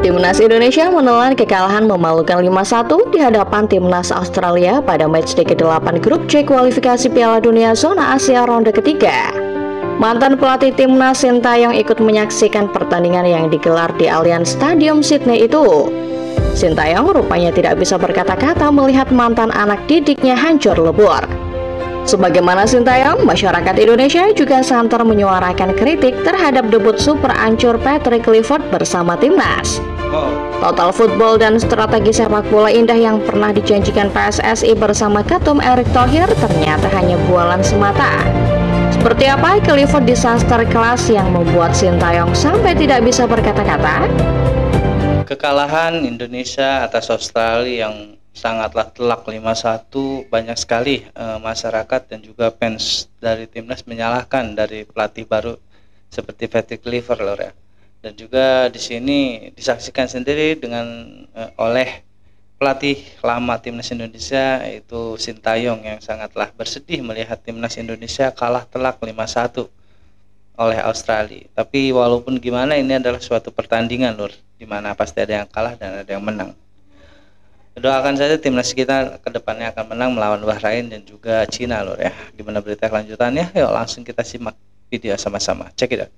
Timnas Indonesia menelan kekalahan memalukan 5-1 di hadapan Timnas Australia pada matchday ke-8 grup C kualifikasi Piala Dunia Zona Asia ronde ketiga. Mantan pelatih Timnas Sintayong ikut menyaksikan pertandingan yang digelar di Allianz Stadium Sydney itu. Sintayong rupanya tidak bisa berkata-kata melihat mantan anak didiknya hancur lebur. Sebagaimana Sintayong, masyarakat Indonesia juga santer menyuarakan kritik terhadap debut super ancur Patrick Kluivert bersama Timnas. Total football dan strategi sepak bola indah yang pernah dijanjikan PSSI bersama Ketum Erick Thohir ternyata hanya bualan semata. Seperti apa Kluivert disaster kelas yang membuat Sintayong sampai tidak bisa berkata-kata? Kekalahan Indonesia atas Australia yang sangatlah telak 5-1, banyak sekali masyarakat dan juga fans dari timnas menyalahkan dari pelatih baru seperti Patrick Kluivert loh ya. Dan juga di sini disaksikan sendiri dengan oleh pelatih lama timnas Indonesia yaitu Sintayong yang sangatlah bersedih melihat timnas Indonesia kalah telak 5-1 oleh Australia. Tapi walaupun gimana ini adalah suatu pertandingan lur, di mana pasti ada yang kalah dan ada yang menang. Doakan saja timnas kita kedepannya akan menang melawan Bahrain dan juga Cina lor ya. Gimana berita kelanjutannya? Yuk langsung kita simak video sama-sama. Cek it out.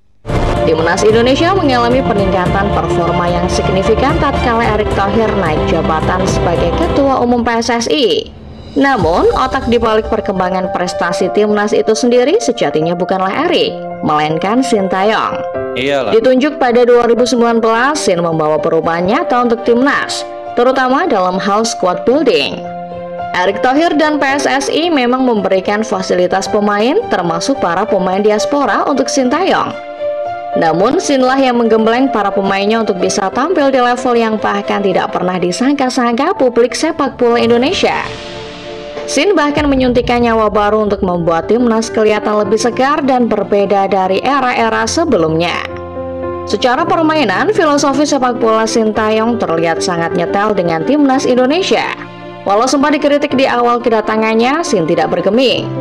Timnas Indonesia mengalami peningkatan performa yang signifikan tatkala Erick Thohir naik jabatan sebagai Ketua Umum PSSI. Namun, otak di balik perkembangan prestasi timnas itu sendiri sejatinya bukanlah Erick, melainkan Sintayong. Iyalah. Ditunjuk pada 2019, Sin membawa perubahan nyata untuk timnas, terutama dalam hal squad building. Erick Thohir dan PSSI memang memberikan fasilitas pemain termasuk para pemain diaspora untuk Sintayong. Namun Sinlah yang menggembleng para pemainnya untuk bisa tampil di level yang bahkan tidak pernah disangka-sangka publik sepak bola Indonesia. Sin bahkan menyuntikkan nyawa baru untuk membuat timnas kelihatan lebih segar dan berbeda dari era-era sebelumnya. Secara permainan, filosofi sepak bola Sintayong terlihat sangat nyetel dengan timnas Indonesia. Walau sempat dikritik di awal kedatangannya, Sin tidak bergeming.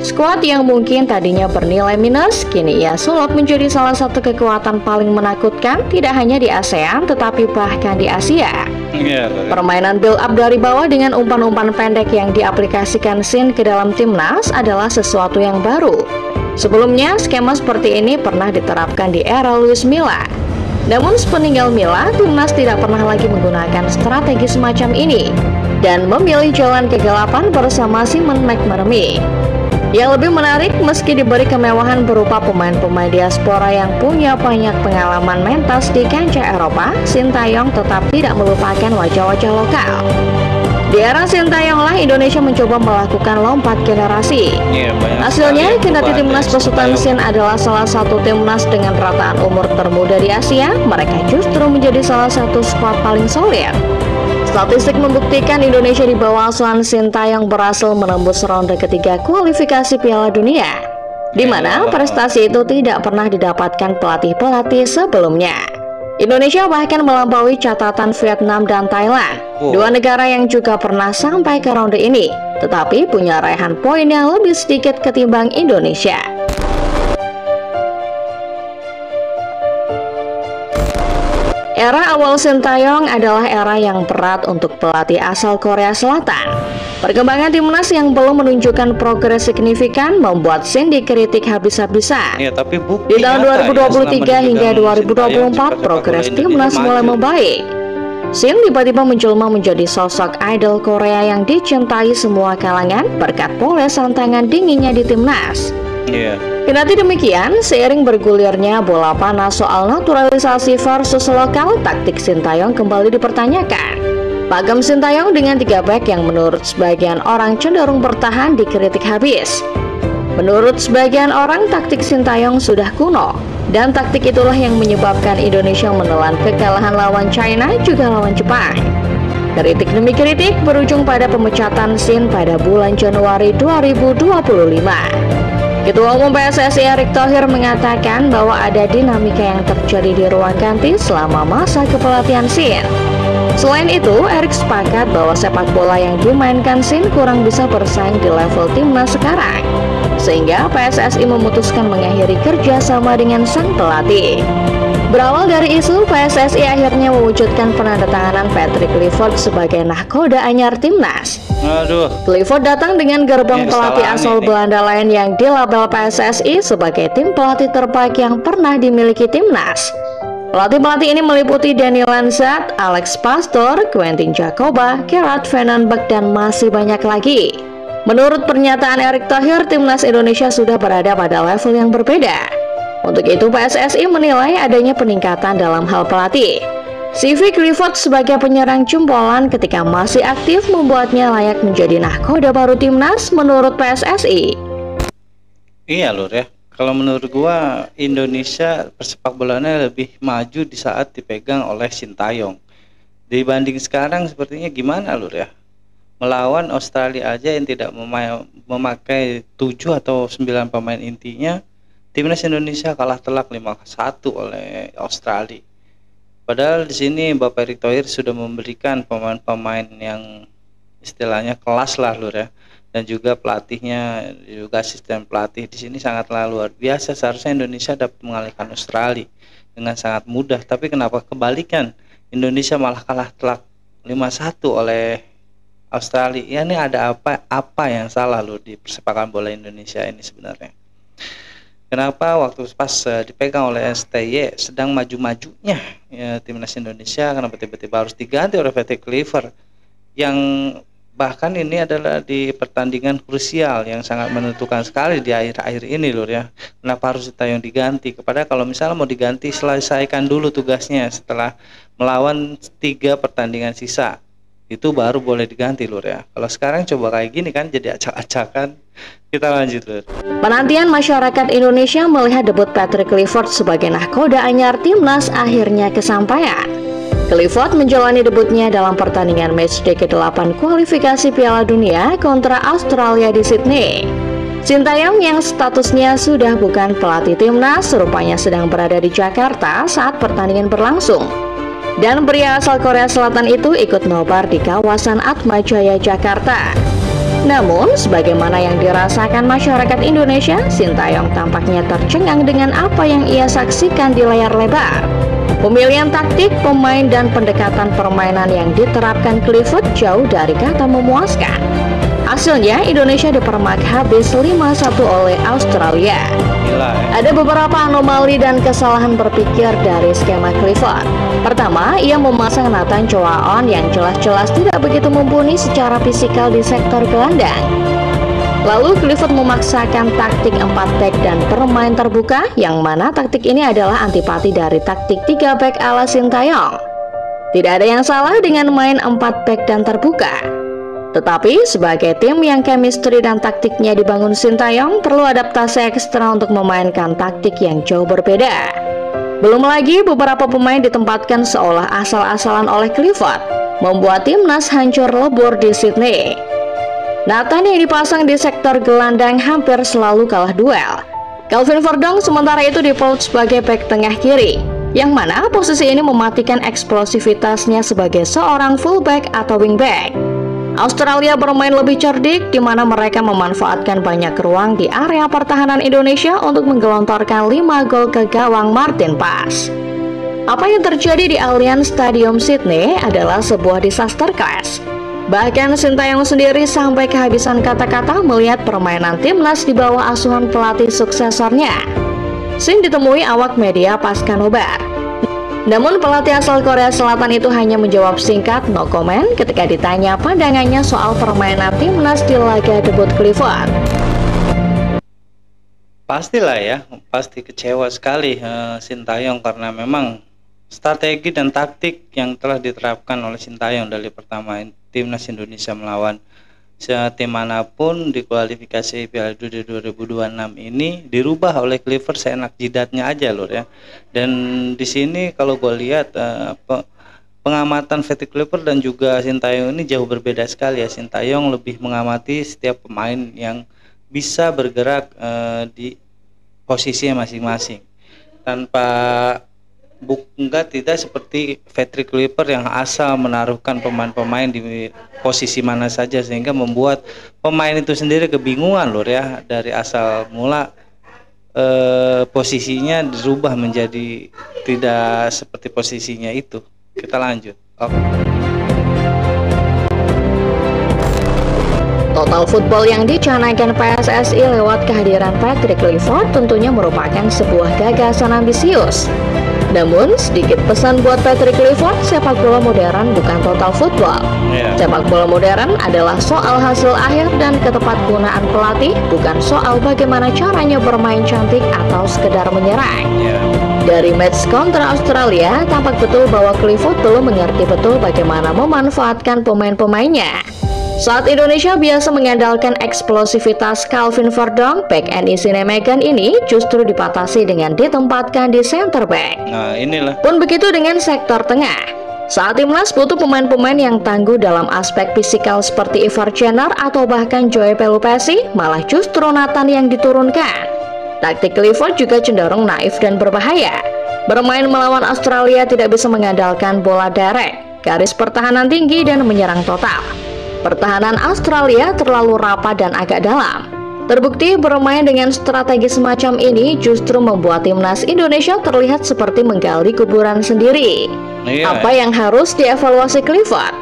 Skuad yang mungkin tadinya bernilai minus, kini ia sulap menjadi salah satu kekuatan paling menakutkan tidak hanya di ASEAN tetapi bahkan di Asia. Permainan build up dari bawah dengan umpan-umpan pendek yang diaplikasikan Sin ke dalam timnas adalah sesuatu yang baru. Sebelumnya, skema seperti ini pernah diterapkan di era Luis Milla. Namun sepeninggal Milla, timnas tidak pernah lagi menggunakan strategi semacam ini dan memilih jalan kegelapan bersama Simon McManamy. Yang lebih menarik, meski diberi kemewahan berupa pemain-pemain diaspora yang punya banyak pengalaman mentas di kancah Eropa, Sintayong tetap tidak melupakan wajah-wajah lokal. Di era Sintayong lah Indonesia mencoba melakukan lompat generasi. Hasilnya, kendati timnas besutan Sin adalah salah satu timnas dengan rataan umur termuda di Asia, mereka justru menjadi salah satu skuad paling solid. Statistik membuktikan Indonesia di bawah asuhan Sintayong berhasil menembus ronde ketiga kualifikasi Piala Dunia, di mana prestasi itu tidak pernah didapatkan pelatih-pelatih sebelumnya. Indonesia bahkan melampaui catatan Vietnam dan Thailand, dua negara yang juga pernah sampai ke ronde ini, tetapi punya raihan poin yang lebih sedikit ketimbang Indonesia. Era awal Sintayong adalah era yang berat untuk pelatih asal Korea Selatan. Perkembangan timnas yang belum menunjukkan progres signifikan membuat Sin dikritik habis-habisan. Di tahun 2023 hingga 2024, progres timnas mulai membaik. Sin tiba-tiba menjelma menjadi sosok idol Korea yang dicintai semua kalangan berkat polesan tangan dinginnya di timnas. Kendati demikian, seiring bergulirnya bola panas soal naturalisasi versus lokal, taktik Sintayong kembali dipertanyakan. Pakem Sintayong dengan 3 back yang menurut sebagian orang cenderung bertahan dikritik habis. Menurut sebagian orang, taktik Sintayong sudah kuno, dan taktik itulah yang menyebabkan Indonesia menelan kekalahan lawan China juga lawan Jepang. Kritik demi kritik berujung pada pemecatan Sin pada bulan Januari 2025. Ketua Umum PSSI Erick Thohir mengatakan bahwa ada dinamika yang terjadi di ruang ganti selama masa kepelatihan Sin. Selain itu, Erick sepakat bahwa sepak bola yang dimainkan Sin kurang bisa bersaing di level timnas sekarang, sehingga PSSI memutuskan mengakhiri kerjasama dengan sang pelatih. Berawal dari isu, PSSI akhirnya mewujudkan penandatanganan Patrick Kluivert sebagai nahkoda anyar timnas. Aduh. Kluivert datang dengan gerbong pelatih asal Belanda lain yang dilabel PSSI sebagai tim pelatih terbaik yang pernah dimiliki timnas. Pelatih-pelatih ini meliputi Danny Lanzat, Alex Pastoor, Quentin Jacoba, Gerard Van den Berg, dan masih banyak lagi. Menurut pernyataan Erick Thohir, timnas Indonesia sudah berada pada level yang berbeda. Untuk itu, PSSI menilai adanya peningkatan dalam hal pelatih. CV Kluivert sebagai penyerang jempolan ketika masih aktif membuatnya layak menjadi nahkoda baru timnas menurut PSSI. Iya lur ya, kalau menurut gua Indonesia persepak bolanya lebih maju di saat dipegang oleh Sintayong. Dibanding sekarang sepertinya gimana lur ya? Melawan Australia aja yang tidak memakai 7 atau 9 pemain intinya, timnas Indonesia kalah telak 5-1 oleh Australia. Padahal di sini Bapak Erick Thohir sudah memberikan pemain-pemain yang istilahnya kelas lah lur ya. Dan juga pelatihnya, juga asisten pelatih di sini sangatlah luar biasa. Seharusnya Indonesia dapat mengalahkan Australia dengan sangat mudah. Tapi kenapa kebalikan? Indonesia malah kalah telak 5-1 oleh Australia. Ya, ini ada apa yang salah lur di persepakan bola Indonesia ini sebenarnya? Kenapa waktu pas dipegang oleh STY sedang maju-majunya ya, timnas Indonesia, kenapa tiba-tiba harus diganti oleh Patrick Kluivert yang bahkan ini adalah di pertandingan krusial yang sangat menentukan sekali di akhir-akhir ini lur ya. Kenapa harus Sintayong diganti? Kepada kalau misalnya mau diganti, selesaikan dulu tugasnya setelah melawan 3 pertandingan sisa. Itu baru boleh diganti lur ya. Kalau sekarang coba kayak gini kan jadi acak-acakan. Kita lanjut lur. Penantian masyarakat Indonesia melihat debut Patrick Kluivert sebagai nahkoda anyar timnas akhirnya kesampaian. Kluivert menjalani debutnya dalam pertandingan matchday ke-8 kualifikasi Piala Dunia kontra Australia di Sydney. Sintayong yang statusnya sudah bukan pelatih timnas rupanya sedang berada di Jakarta saat pertandingan berlangsung. Dan pria asal Korea Selatan itu ikut nobar di kawasan Atmajaya, Jakarta. Namun, sebagaimana yang dirasakan masyarakat Indonesia, Sintayong tampaknya tercengang dengan apa yang ia saksikan di layar lebar. Pemilihan taktik, pemain, dan pendekatan permainan yang diterapkan Kluivert jauh dari kata memuaskan. Hasilnya, Indonesia dipermak habis 5-1 oleh Australia. Gila, ya. Ada beberapa anomali dan kesalahan berpikir dari skema Kluivert. Pertama, ia memasang Nathan Choaon yang jelas-jelas tidak begitu mumpuni secara fisikal di sektor gelandang. Lalu Kluivert memaksakan taktik 4 back dan bermain terbuka, yang mana taktik ini adalah antipati dari taktik 3 back ala Sintayong. Tidak ada yang salah dengan main 4 back dan terbuka. Tetapi sebagai tim yang chemistry dan taktiknya dibangun Sintayong, perlu adaptasi ekstra untuk memainkan taktik yang jauh berbeda. Belum lagi beberapa pemain ditempatkan seolah asal-asalan oleh Kluivert, membuat timnas hancur lebur di Sydney. Nathan yang dipasang di sektor gelandang hampir selalu kalah duel. Calvin Verdong sementara itu dipaut sebagai bek tengah kiri, yang mana posisi ini mematikan eksplosivitasnya sebagai seorang fullback atau wingback. Australia bermain lebih cerdik, di mana mereka memanfaatkan banyak ruang di area pertahanan Indonesia untuk menggelontorkan 5 gol ke gawang Martin Paes. Apa yang terjadi di Allianz Stadium Sydney adalah sebuah disaster class. Bahkan Sintayong sendiri sampai kehabisan kata-kata melihat permainan timnas di bawah asuhan pelatih suksesornya. Sin ditemui awak media pasca nobar. Namun pelatih asal Korea Selatan itu hanya menjawab singkat no comment ketika ditanya pandangannya soal permainan timnas di laga debut Kluivert. Pastilah ya, pasti kecewa sekali Sintayong karena memang strategi dan taktik yang telah diterapkan oleh Sintayong dari pertama timnas Indonesia melawan tim manapun di kualifikasi Piala Dunia 2026 ini dirubah oleh Kluivert seenak jidatnya aja lur ya. Dan di sini kalau gue lihat pengamatan Patrick Kluivert dan juga Sintayong ini jauh berbeda sekali ya. Sintayong lebih mengamati setiap pemain yang bisa bergerak di posisinya masing-masing tanpa tidak seperti Patrick Kluivert yang asal menaruhkan pemain-pemain di posisi mana saja sehingga membuat pemain itu sendiri kebingungan lur ya, dari asal mula posisinya dirubah menjadi tidak seperti posisinya itu. Kita lanjut. Oke. Total football yang dicanangkan PSSI lewat kehadiran Patrick Kluivert tentunya merupakan sebuah gagasan ambisius. Namun, sedikit pesan buat Patrick Kluivert, sepak bola modern bukan total football. Sepak bola modern adalah soal hasil akhir dan ketepatgunaan pelatih, bukan soal bagaimana caranya bermain cantik atau sekedar menyerang. Dari match kontra Australia, tampak betul bahwa Kluivert belum mengerti betul bagaimana memanfaatkan pemain-pemainnya. Saat Indonesia biasa mengandalkan eksplosivitas Calvin Verdong, back end Isinemegan ini justru dipatasi dengan ditempatkan di center back. Nah, inilah. Pun begitu dengan sektor tengah. Saat timnas butuh pemain-pemain yang tangguh dalam aspek fisikal seperti Ivar Jenner atau bahkan Joey Pelupesi, malah justru Nathan yang diturunkan. Taktik Kluivert juga cenderung naif dan berbahaya. Bermain melawan Australia tidak bisa mengandalkan bola direct, garis pertahanan tinggi dan menyerang total. Pertahanan Australia terlalu rapat dan agak dalam. Terbukti bermain dengan strategi semacam ini justru membuat timnas Indonesia terlihat seperti menggali kuburan sendiri. Apa yang harus dievaluasi Kluivert?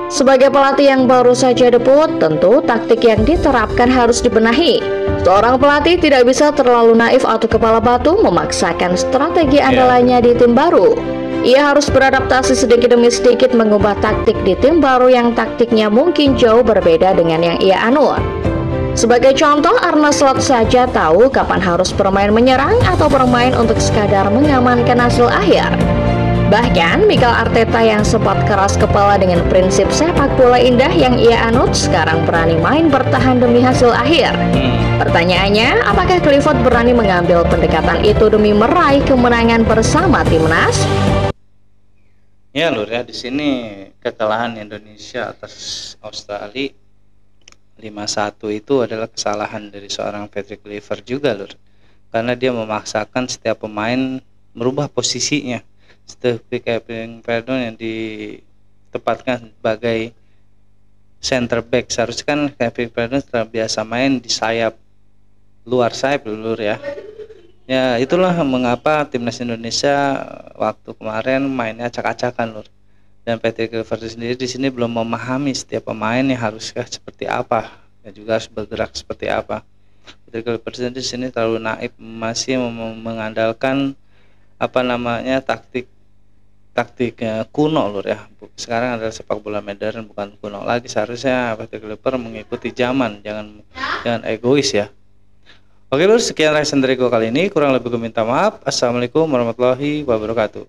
Sebagai pelatih yang baru saja debut, tentu taktik yang diterapkan harus dibenahi. Seorang pelatih tidak bisa terlalu naif atau kepala batu memaksakan strategi andalannya di tim baru. Ia harus beradaptasi sedikit demi sedikit mengubah taktik di tim baru yang taktiknya mungkin jauh berbeda dengan yang ia anut. Sebagai contoh, Arne Slot saja tahu kapan harus bermain menyerang atau bermain untuk sekadar mengamankan hasil akhir. Bahkan, Mikel Arteta yang sempat keras kepala dengan prinsip sepak bola indah yang ia anut, sekarang berani main bertahan demi hasil akhir. Pertanyaannya, apakah Kluivert berani mengambil pendekatan itu demi meraih kemenangan bersama timnas? Ya Lur ya, di sini kekalahan Indonesia atas Australia 5-1 itu adalah kesalahan dari seorang Patrick Kluivert juga Lur. Karena dia memaksakan setiap pemain merubah posisinya. Seperti Calvin Verdong yang ditempatkan sebagai center back. Seharusnya kan Calvin Verdong terbiasa main di sayap, luar sayap Lur ya. Ya itulah mengapa timnas Indonesia waktu kemarin mainnya acak-acakan Lur. Dan Patrick Kluivert sendiri di sini belum memahami setiap pemain yang haruskah seperti apa dan juga harus bergerak seperti apa. Patrick Kluivert sendiri di sini terlalu naif, masih mengandalkan taktik kuno Lur ya. Sekarang adalah sepak bola modern bukan kuno lagi. Seharusnya Patrick Kluivert mengikuti zaman, jangan egois ya. Oke Lur, sekian resen dari gue kali ini. Kurang lebih gue minta maaf. Assalamualaikum warahmatullahi wabarakatuh.